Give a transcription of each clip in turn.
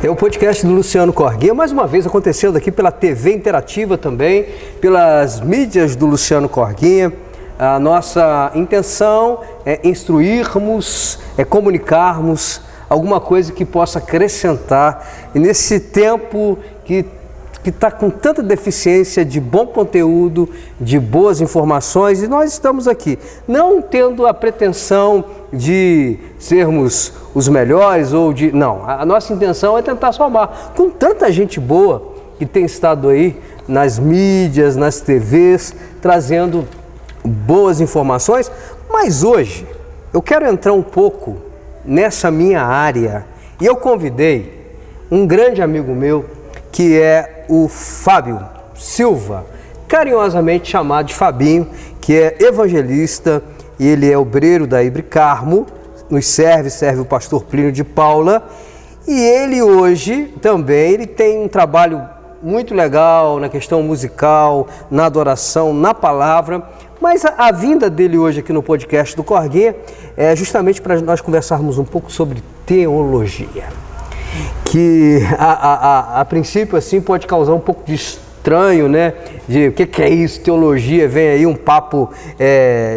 É o podcast do Luciano Corguinha, mais uma vez acontecendo aqui pela TV Interativa também, pelas mídias do Luciano Corguinha. A nossa intenção é instruirmos, é comunicarmos alguma coisa que possa acrescentar. E nesse tempo que está com tanta deficiência de bom conteúdo, de boas informações, e nós estamos aqui, não tendo a pretensão de sermos os melhores ou de... Não, a nossa intenção é tentar somar. Com tanta gente boa que tem estado aí nas mídias, nas TVs, trazendo boas informações, mas hoje eu quero entrar um pouco nessa minha área e eu convidei um grande amigo meu que é o Fábio Silva, carinhosamente chamado de Fabinho, que é evangelista, ele é obreiro da Ibre Carmo, nos serve o pastor Plínio de Paula, e ele hoje também ele tem um trabalho muito legal na questão musical, na adoração, na palavra, mas a vinda dele hoje aqui no podcast do Corguinha é justamente para nós conversarmos um pouco sobre teologia, que a princípio assim pode causar um pouco de estranho, né? De o que é isso, teologia, vem aí um papo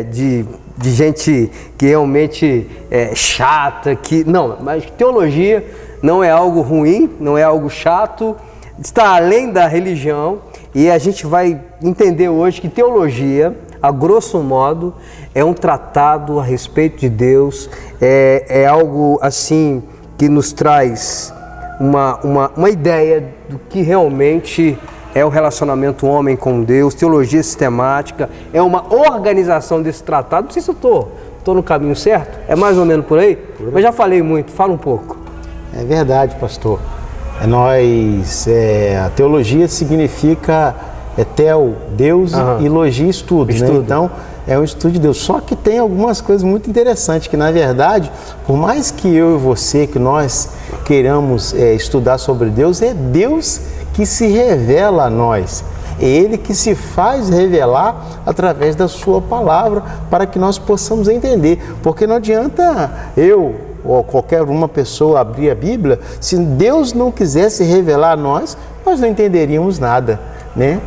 de gente que realmente é chata, que não, mas teologia não é algo ruim, não é algo chato, está além da religião, e a gente vai entender hoje que teologia, a grosso modo, é um tratado a respeito de Deus, é algo assim que nos traz uma ideia do que realmente é o relacionamento homem com Deus, teologia sistemática, é uma organização desse tratado. Não sei se eu estou no caminho certo, é mais ou menos por aí, mas já falei muito, fala um pouco. É verdade, pastor. A teologia significa tel, Deus, e logia, estudo, né? Então, é um estudo de Deus. Só que tem algumas coisas muito interessantes, que na verdade, por mais que eu e você, que nós queiramos estudar sobre Deus, é Deus que se revela a nós. É Ele que se faz revelar através da sua palavra, para que nós possamos entender. Porque não adianta eu ou qualquer uma pessoa abrir a Bíblia, se Deus não quisesse revelar a nós, nós não entenderíamos nada, né?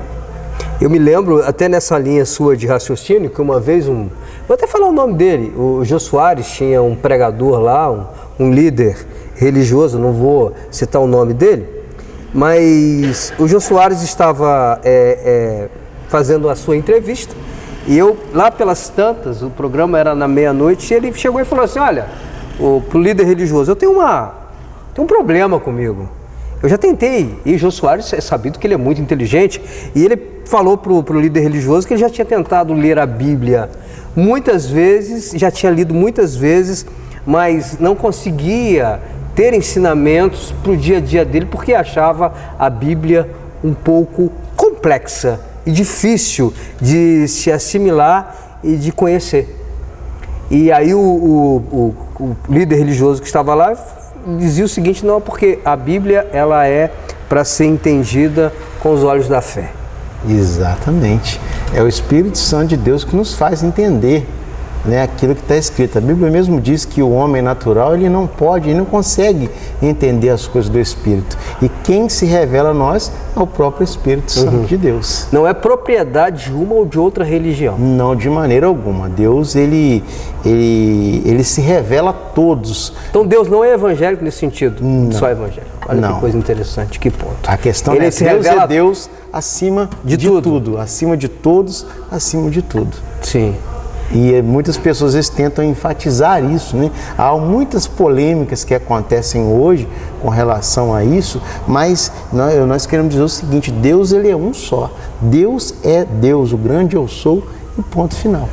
Eu me lembro, até nessa linha sua de raciocínio, que uma vez vou até falar o nome dele, o Jô Soares tinha um pregador lá, um líder religioso, não vou citar o nome dele, mas o Jô Soares estava fazendo a sua entrevista, e eu, lá pelas tantas, o programa era na meia-noite, e ele chegou e falou assim, olha, pro líder religioso, eu tenho um problema comigo. Eu já tentei, e o Jô Soares é sabido que ele é muito inteligente, e ele falou pro líder religioso que ele já tinha tentado ler a Bíblia muitas vezes, já tinha lido muitas vezes, mas não conseguia ter ensinamentos para o dia a dia dele, porque achava a Bíblia um pouco complexa e difícil de se assimilar e de conhecer. E aí o líder religioso que estava lá dizia o seguinte, não, porque a Bíblia ela é para ser entendida com os olhos da fé. Exatamente. É o Espírito Santo de Deus que nos faz entender, né, aquilo que está escrito. A Bíblia mesmo diz que o homem natural ele não consegue entender as coisas do Espírito. E quem se revela a nós é o próprio Espírito Santo de Deus. Não é propriedade de uma ou de outra religião. Não, de maneira alguma. Deus, ele se revela a todos. Então Deus não é evangélico nesse sentido? Não. Só evangélico. Olha que coisa interessante, que ponto. A questão ele é que Deus é Deus acima de tudo. Acima de todos, acima de tudo. Sim. E muitas pessoas às vezes tentam enfatizar isso, né? Há muitas polêmicas que acontecem hoje com relação a isso, mas nós queremos dizer o seguinte, Deus ele é um só. Deus é Deus, o grande eu sou, e ponto final.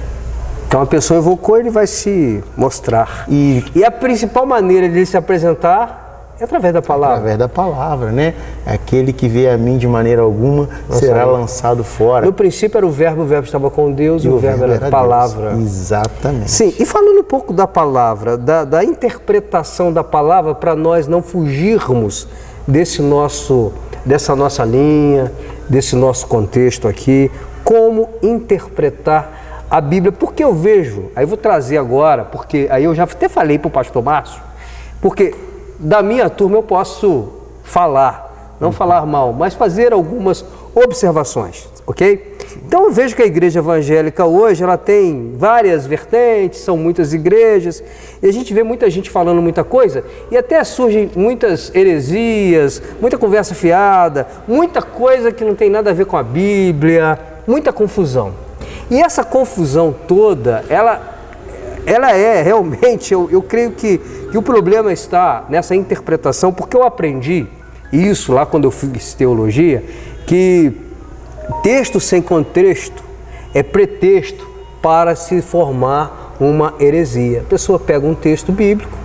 Então a pessoa invocou, ele vai se mostrar. E a principal maneira de ele se apresentar é através da palavra. Através da palavra, né? Aquele que vê a mim de maneira alguma será lançado fora. No princípio era o verbo estava com Deus, e o verbo era a palavra. Deus. Exatamente. Sim, e falando um pouco da palavra, da interpretação da palavra, para nós não fugirmos dessa nossa linha, desse nosso contexto aqui, como interpretar a Bíblia, porque eu vejo, aí eu vou trazer agora, porque aí eu já até falei para o pastor Márcio, porque da minha turma eu posso falar, não falar mal, mas fazer algumas observações, ok? Então eu vejo que a igreja evangélica hoje, ela tem várias vertentes, são muitas igrejas, e a gente vê muita gente falando muita coisa, e até surgem muitas heresias, muita conversa fiada, muita coisa que não tem nada a ver com a Bíblia, muita confusão. E essa confusão toda, ela é realmente, eu creio que o problema está nessa interpretação, porque eu aprendi isso lá quando eu fiz teologia, que texto sem contexto é pretexto para se formar uma heresia. A pessoa pega um texto bíblico,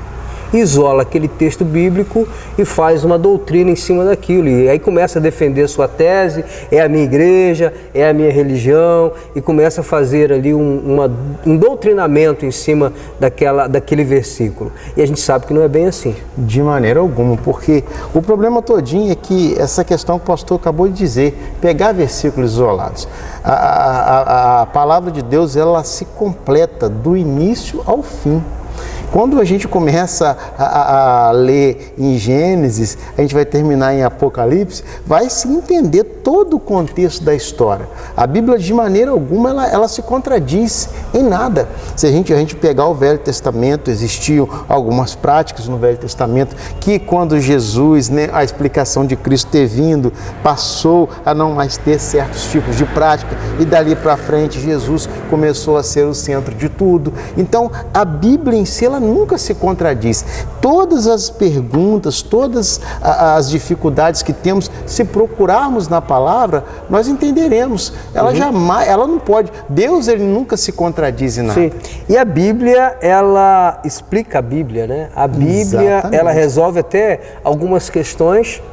isola aquele texto bíblico e faz uma doutrina em cima daquilo. E aí começa a defender sua tese, é a minha igreja, é a minha religião, e começa a fazer ali um doutrinamento em cima daquele versículo. E a gente sabe que não é bem assim. De maneira alguma, porque o problema todinho é que essa questão que o pastor acabou de dizer, pegar versículos isolados. A palavra de Deus, ela se completa do início ao fim. Quando a gente começa a ler em Gênesis, a gente vai terminar em Apocalipse, vai se entender todo o contexto da história. A Bíblia, de maneira alguma, ela se contradiz em nada. Se a gente pegar o Velho Testamento, existiam algumas práticas no Velho Testamento que, quando Jesus, né, a explicação de Cristo ter vindo, passou a não mais ter certos tipos de prática, e dali para frente Jesus começou a ser o centro de tudo. Então, a Bíblia em si, ela nunca se contradiz. Todas as perguntas, todas as dificuldades que temos, se procurarmos na palavra, nós entenderemos. Ela jamais, ela não pode. Deus, ele nunca se contradiz em nada. Sim. E a Bíblia, ela explica a Bíblia, né? A Bíblia, exatamente, ela resolve até algumas questões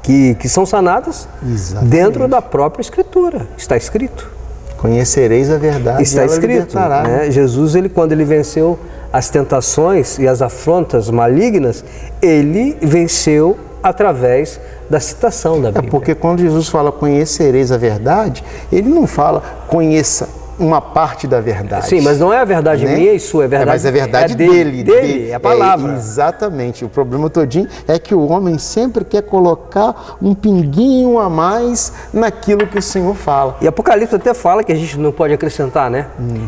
que são sanadas, exatamente, dentro da própria Escritura. Está escrito. Conhecereis a verdade. Está escrito, né? Jesus, quando ele venceu as tentações e as afrontas malignas, ele venceu através da citação da Bíblia. É porque quando Jesus fala conhecereis a verdade, ele não fala conheça uma parte da verdade. Sim, mas não é a verdade, né, minha e sua, é verdade. Mas é a verdade dele, é a palavra. Exatamente. O problema todinho é que o homem sempre quer colocar um pinguinho a mais naquilo que o Senhor fala. E Apocalipse até fala que a gente não pode acrescentar, né?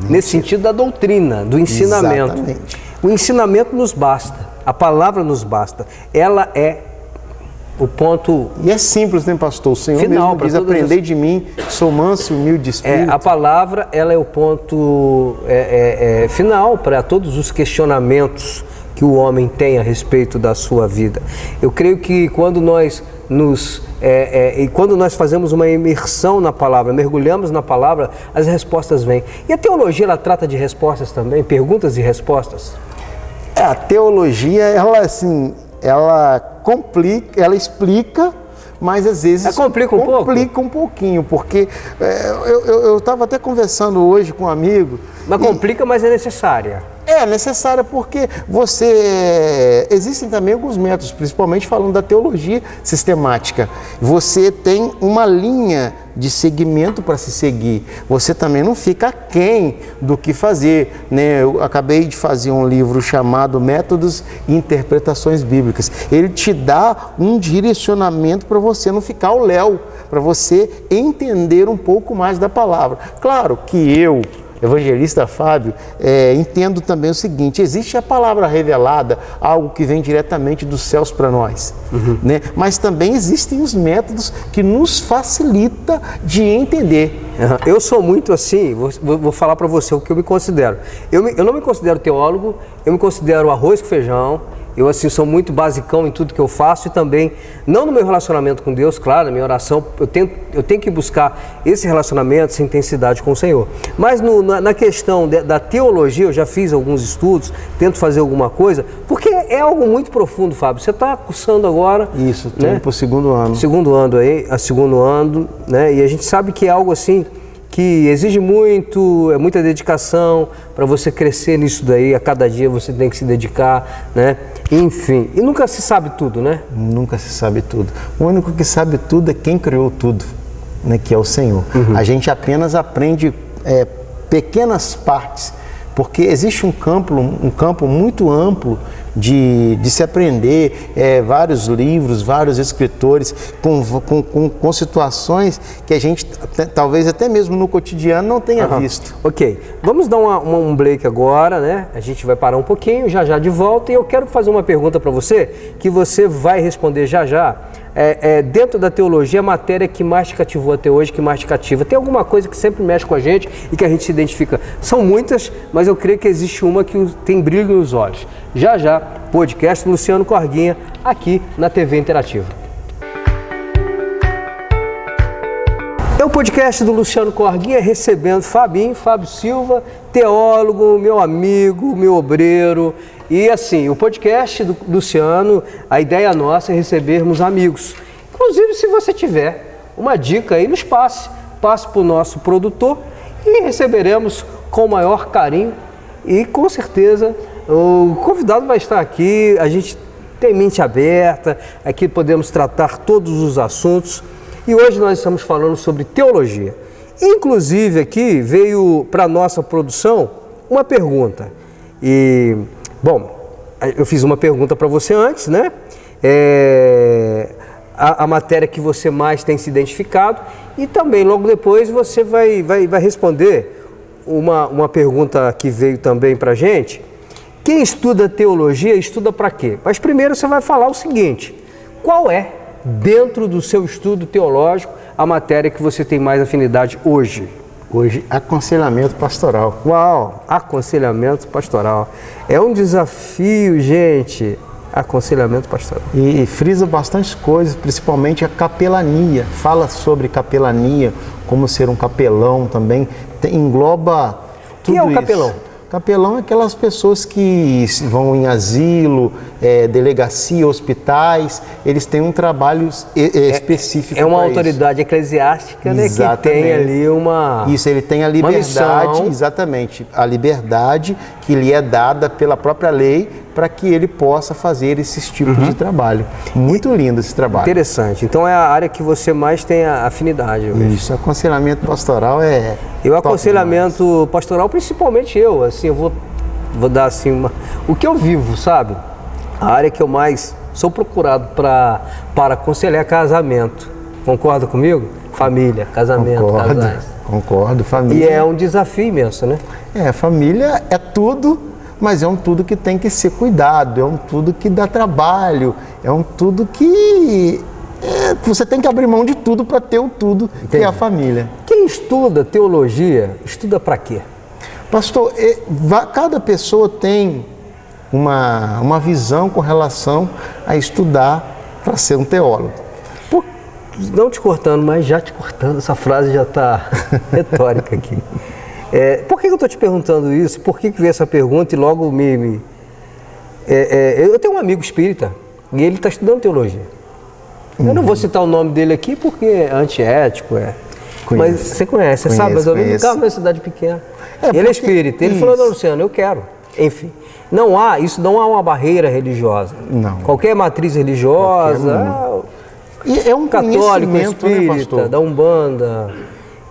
Nesse sentido da doutrina, do ensinamento. Exatamente. O ensinamento nos basta, a palavra nos basta. Ela é o ponto... E é simples, né, pastor? O Senhor final, mesmo diz, aprendei de mim, sou manso e humilde de espírito. A palavra, ela é o ponto final para todos os questionamentos que o homem tem a respeito da sua vida. Eu creio que quando nós quando nós fazemos uma imersão na palavra, mergulhamos na palavra, as respostas vêm. E a teologia, ela trata de respostas também, perguntas e respostas? A teologia, ela complica, ela explica, mas às vezes complica um pouquinho, porque eu estava até conversando hoje com um amigo. Mas complica, mas é necessária. É necessária porque existem também alguns métodos, principalmente falando da teologia sistemática. Você tem uma linha de segmento para se seguir. Você também não fica aquém do que fazer, né? Eu acabei de fazer um livro chamado Métodos e Interpretações Bíblicas. Ele te dá um direcionamento para você não ficar ao léu, para você entender um pouco mais da palavra. Claro que eu, evangelista Fábio, entendo também o seguinte: existe a palavra revelada, algo que vem diretamente dos céus para nós, né? Mas também existem os métodos que nos facilita de entender. Eu sou muito assim, vou falar para você o que eu me considero. Eu não me considero teólogo, eu me considero arroz com feijão. Eu sou muito basicão em tudo que eu faço e também, não no meu relacionamento com Deus, claro, na minha oração, eu tenho que buscar esse relacionamento, essa intensidade com o Senhor. Mas na questão da teologia, eu já fiz alguns estudos, tento fazer alguma coisa, porque é algo muito profundo, Fábio. Você está cursando agora... Isso, estou indo para o segundo ano. Segundo ano, né? E a gente sabe que é algo assim que exige muita dedicação para você crescer nisso daí. A cada dia você tem que se dedicar, né? Enfim, e nunca se sabe tudo, né? Nunca se sabe tudo. O único que sabe tudo é quem criou tudo, né? Que é o Senhor. A gente apenas aprende pequenas partes, porque existe um campo muito amplo de se aprender vários livros, vários escritores com situações que a gente talvez até mesmo no cotidiano não tenha visto. Ok, vamos dar um break agora, né? A gente vai parar um pouquinho, já de volta, e eu quero fazer uma pergunta para você, que você vai responder já. Dentro da teologia, a matéria que mais te cativou até hoje, que mais te cativa? Tem alguma coisa que sempre mexe com a gente e que a gente se identifica? São muitas, mas eu creio que existe uma que tem brilho nos olhos. Já, podcast Luciano Corguinha, aqui na TV Interativa. É o podcast do Luciano Corguinha, recebendo Fábio Silva, teólogo, meu amigo, meu obreiro. E assim, o podcast do Luciano, a ideia nossa é recebermos amigos. Inclusive, se você tiver uma dica aí, nos passe para o nosso produtor e receberemos com o maior carinho. E com certeza o convidado vai estar aqui, a gente tem mente aberta, aqui podemos tratar todos os assuntos. E hoje nós estamos falando sobre teologia. Inclusive aqui veio para a nossa produção uma pergunta. E, bom, eu fiz uma pergunta para você antes, né? A matéria que você mais tem se identificado, e também logo depois você vai responder uma pergunta que veio também para a gente. Quem estuda teologia, estuda para quê? Mas primeiro você vai falar o seguinte: qual é, dentro do seu estudo teológico, a matéria que você tem mais afinidade hoje? Hoje, aconselhamento pastoral. Uau, aconselhamento pastoral. É um desafio, gente, aconselhamento pastoral. E frisa bastante coisas, principalmente a capelania. Fala sobre capelania, como ser um capelão também. Engloba tudo isso. O que é o capelão? Capelão é aquelas pessoas que vão em asilo, delegacia, hospitais, eles têm um trabalho específico. É uma autoridade eclesiástica, né, que tem ali uma. Isso, ele tem a liberdade, exatamente, a liberdade que lhe é dada pela própria lei para que ele possa fazer esses tipos de trabalho. Muito lindo esse trabalho. Interessante. Então é a área que você mais tem a afinidade hoje. Isso, aconselhamento pastoral é. E o aconselhamento pastoral, principalmente eu, assim, eu vou dar assim o que eu vivo, sabe? A área que eu mais sou procurado para aconselhar é casamento. Concorda comigo? Família, casamento, casais. Concordo, família. E é um desafio imenso, né? Família é tudo, mas é um tudo que tem que ser cuidado, é um tudo que dá trabalho, é um tudo que você tem que abrir mão de tudo para ter o tudo. Entendi. Que é a família. Quem estuda teologia, estuda para quê? Pastor, cada pessoa tem uma visão com relação a estudar para ser um teólogo. Não te cortando, mas já te cortando, essa frase já está retórica aqui. Por que eu estou te perguntando isso? Por que veio essa pergunta e logo eu tenho um amigo espírita e ele está estudando teologia. Eu não vou citar o nome dele aqui porque é antiético, mas você conhece, você sabe, mas eu não carro na cidade pequena. Ele é espírita, ele falou: não, Luciano, eu quero. Enfim, isso não há uma barreira religiosa. Não. Qualquer matriz religiosa, e é um católico, espírita, né, pastor? da Umbanda.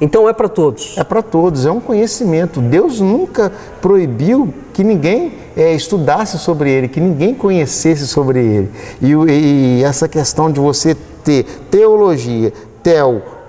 Então é para todos. É para todos, é um conhecimento. Deus nunca proibiu que ninguém estudasse sobre ele, que ninguém conhecesse sobre ele. E essa questão de você ter teologia,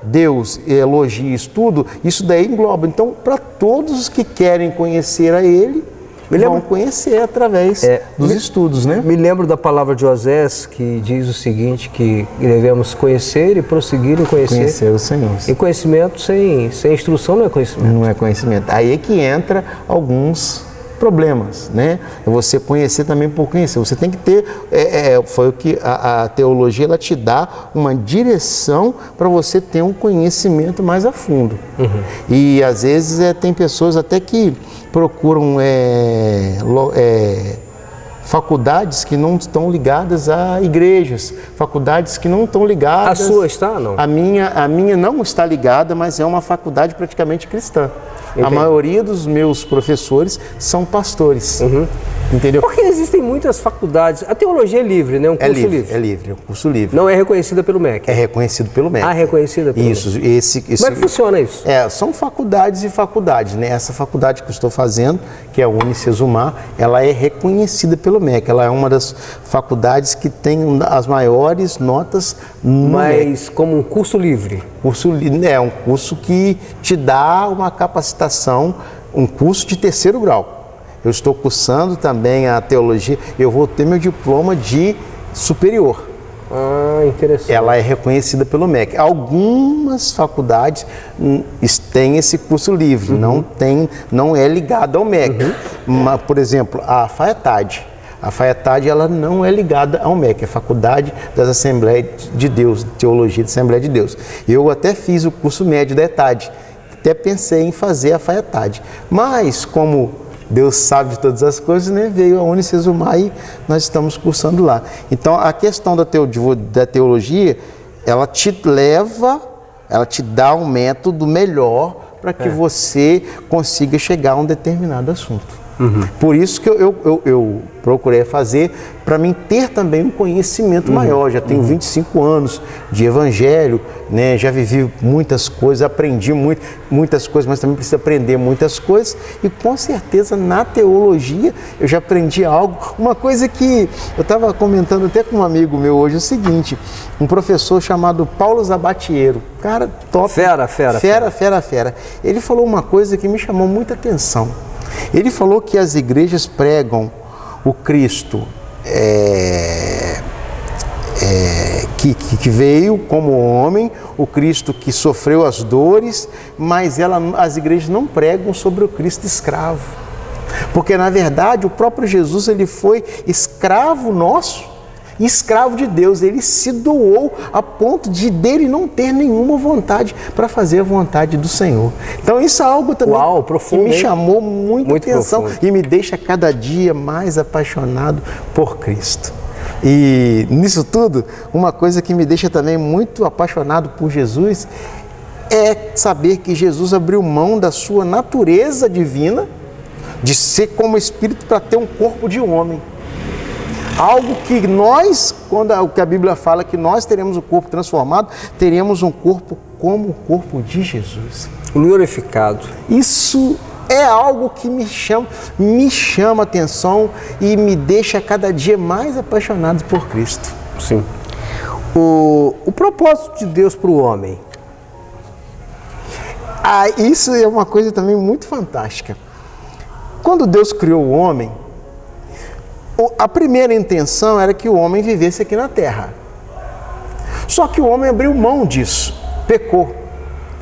Deus, elogia, estudo, isso daí engloba. Então, para todos os que querem conhecer a ele, vão conhecer através dos estudos, né? Me lembro da palavra de Osés, que diz o seguinte, que devemos conhecer e prosseguir em conhecer o Senhor. E conhecimento sem instrução não é conhecimento. Não é conhecimento. Aí é que entra alguns problemas, né? Você conhecer também por conhecer. Você tem que ter, foi o que a teologia ela te dá uma direção para você ter um conhecimento mais a fundo. E às vezes tem pessoas até que procuram faculdades que não estão ligadas a igrejas, faculdades que não estão ligadas... A sua está, não? A minha não está ligada, mas é uma faculdade praticamente cristã. Entendi. A maioria dos meus professores são pastores. Entendeu? Porque existem muitas faculdades. A teologia é livre, né? Um curso livre. É livre, é um curso livre. Não é reconhecida pelo MEC. É reconhecido pelo MEC. Ah, reconhecida pelo isso, MEC. Esse, Como é que funciona isso? São faculdades e faculdades, né? Essa faculdade que eu estou fazendo, que é a Unicesumar, ela é reconhecida pelo MEC. Ela é uma das faculdades que tem as maiores notas no MEC. Mas como um curso livre? É um curso que te dá uma capacitação, um curso de 3º grau. Eu estou cursando também a teologia, eu vou ter meu diploma de superior. Ah, interessante. Ela é reconhecida pelo MEC. Algumas faculdades têm esse curso livre, não é ligado ao MEC. Mas, por exemplo, a FAETAD. A FAETAD ela não é ligada ao MEC, é Faculdade das Assembleias de Deus, Teologia da Assembleia de Deus. Eu até fiz o curso médio da ETAD, até pensei em fazer a FAETAD. Mas, como Deus sabe de todas as coisas, né? Veio a Unicesumar e nós estamos cursando lá. Então, a questão da teologia, ela te dá um método melhor para que você consiga chegar a um determinado assunto. Por isso que eu procurei fazer, para mim ter também um conhecimento maior. Já tenho 25 anos de evangelho, né? Já vivi muitas coisas, aprendi muitas coisas, mas também preciso aprender muitas coisas. E com certeza na teologia eu já aprendi algo. Uma coisa que eu estava comentando até com um amigo meu hoje, é o seguinte: um professor chamado Paulo Zabatiero, cara top. Fera. Ele falou uma coisa que me chamou muita atenção. Ele falou que as igrejas pregam o Cristo que veio como homem, o Cristo que sofreu as dores, mas as igrejas não pregam sobre o Cristo escravo. Porque, na verdade, o próprio Jesus ele foi escravo nosso, escravo de Deus. Ele se doou a ponto de dele não ter nenhuma vontade para fazer a vontade do Senhor. Então isso é algo também profundo, que me chamou muita atenção profundo. E me deixa cada dia mais apaixonado por Cristo. E nisso tudo, uma coisa que me deixa também muito apaixonado por Jesus é saber que Jesus abriu mão da sua natureza divina, de ser como espírito, para ter um corpo de homem. Algo que nós, quando a Bíblia fala que nós teremos um corpo transformado, teremos um corpo como o corpo de Jesus. Glorificado. Isso é algo que me chama atenção e me deixa cada dia mais apaixonado por Cristo. Sim. O propósito de Deus para o homem. Isso é uma coisa também muito fantástica. Quando Deus criou o homem, a primeira intenção era que o homem vivesse aqui na terra. Só que o homem abriu mão disso, pecou,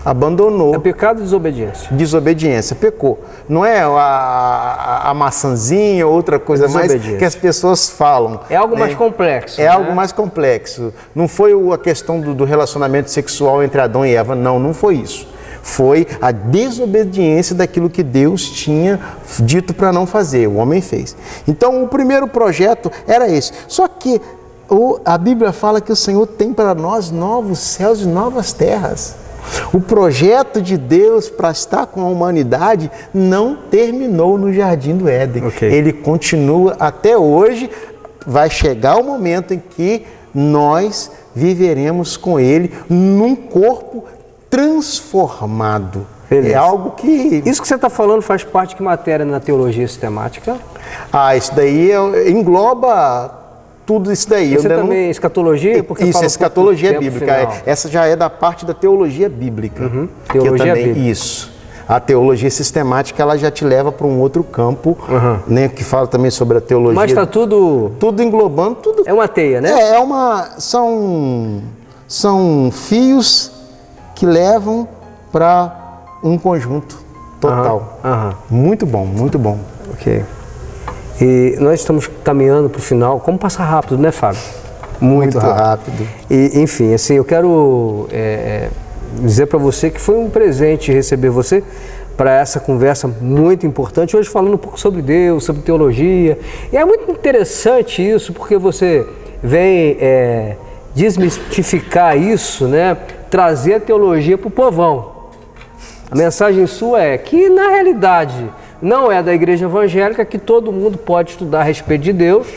abandonou. É pecado e desobediência. Desobediência, pecou. Não é a maçãzinha ou outra coisa mais que as pessoas falam. É algo mais complexo. É algo mais complexo. Não foi a questão do relacionamento sexual entre Adão e Eva, não foi isso. Foi a desobediência daquilo que Deus tinha dito para não fazer, o homem fez. Então o primeiro projeto era esse. Só que a Bíblia fala que o Senhor tem para nós novos céus e novas terras. O projeto de Deus para estar com a humanidade não terminou no Jardim do Éden. Ele continua até hoje. Vai chegar o momento em que nós viveremos com Ele num corpo transformado. Beleza. É algo que... Isso que você está falando faz parte de que matéria na teologia sistemática? Isso daí engloba tudo isso daí. Você também escatologia? Porque isso, escatologia bíblica. Essa já é da parte da teologia bíblica. Teologia bíblica. Isso. A teologia sistemática, ela já te leva para um outro campo, né, que fala também sobre a teologia. Mas está tudo englobando, tudo. É uma teia, né? São fios que levam para um conjunto total. Muito bom, muito bom. Ok. E nós estamos caminhando para o final. Como passa rápido, né, Fábio? Muito rápido. E, enfim, assim, eu quero dizer para você que foi um presente receber você para essa conversa muito importante. Hoje falando um pouco sobre Deus, sobre teologia. E é muito interessante isso, porque você vem desmistificar isso, né? Trazer a teologia para o povão. A mensagem sua é que, na realidade, não é da igreja evangélica, que todo mundo pode estudar a respeito de Deus,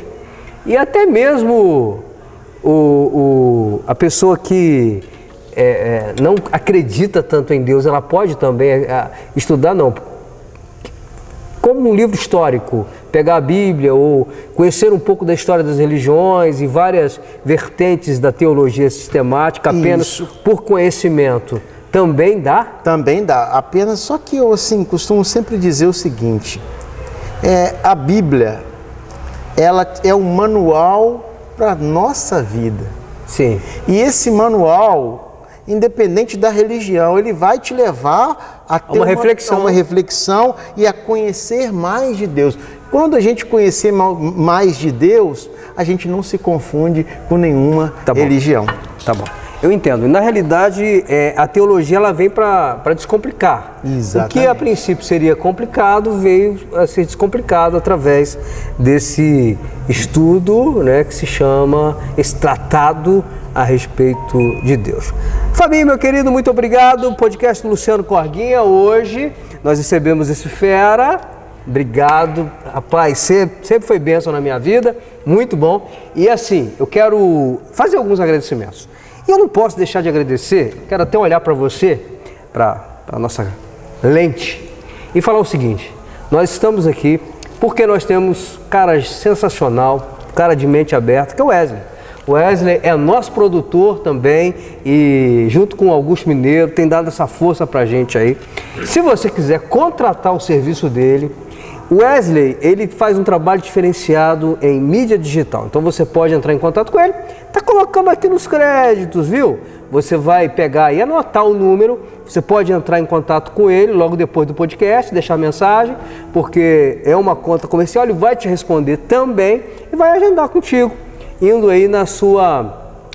e até mesmo a pessoa que não acredita tanto em Deus, ela pode também estudar, não, como um livro histórico, pegar a Bíblia ou conhecer um pouco da história das religiões e várias vertentes da teologia sistemática apenas por conhecimento. Também dá? Também dá, apenas, só que eu assim, costumo sempre dizer o seguinte, a Bíblia, ela é um manual para a nossa vida. Sim. E esse manual, independente da religião, ele vai te levar a ter uma reflexão e a conhecer mais de Deus. Quando a gente conhecer mais de Deus, a gente não se confunde com nenhuma religião. Tá bom. Eu entendo. Na realidade, a teologia ela vem para descomplicar. Exatamente. O que a princípio seria complicado veio a ser descomplicado através desse estudo, né, que se chama esse tratado a respeito de Deus. Fabinho, meu querido, muito obrigado. Podcast do Luciano Corguinha. Hoje nós recebemos esse fera. Obrigado, rapaz, sempre foi bênção na minha vida, muito bom. E assim, eu quero fazer alguns agradecimentos. E eu não posso deixar de agradecer, quero até olhar para você, para a nossa lente, e falar o seguinte: nós estamos aqui porque nós temos um cara sensacional, um cara de mente aberta, que é o Wesley. O Wesley é nosso produtor também e junto com o Augusto Mineiro tem dado essa força pra gente aí. Se você quiser contratar o serviço dele, o Wesley, ele faz um trabalho diferenciado em mídia digital, então você pode entrar em contato com ele, tá colocando aqui nos créditos, viu? Você vai pegar e anotar o número, você pode entrar em contato com ele logo depois do podcast, deixar mensagem, porque é uma conta comercial, ele vai te responder também e vai agendar contigo, indo aí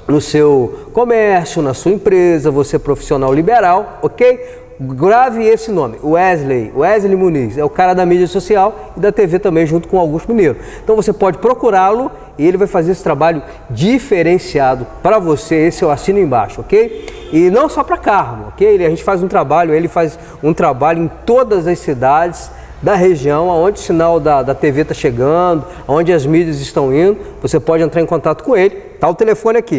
no seu comércio, na sua empresa, você profissional liberal, ok? Grave esse nome, Wesley Muniz, é o cara da mídia social e da TV também, junto com o Augusto Mineiro. Então você pode procurá-lo e ele vai fazer esse trabalho diferenciado para você, esse eu assino embaixo, ok? E não só para Carmo, ok? Ele faz um trabalho em todas as cidades da região, onde o sinal da TV está chegando, onde as mídias estão indo, você pode entrar em contato com ele, tá o telefone aqui.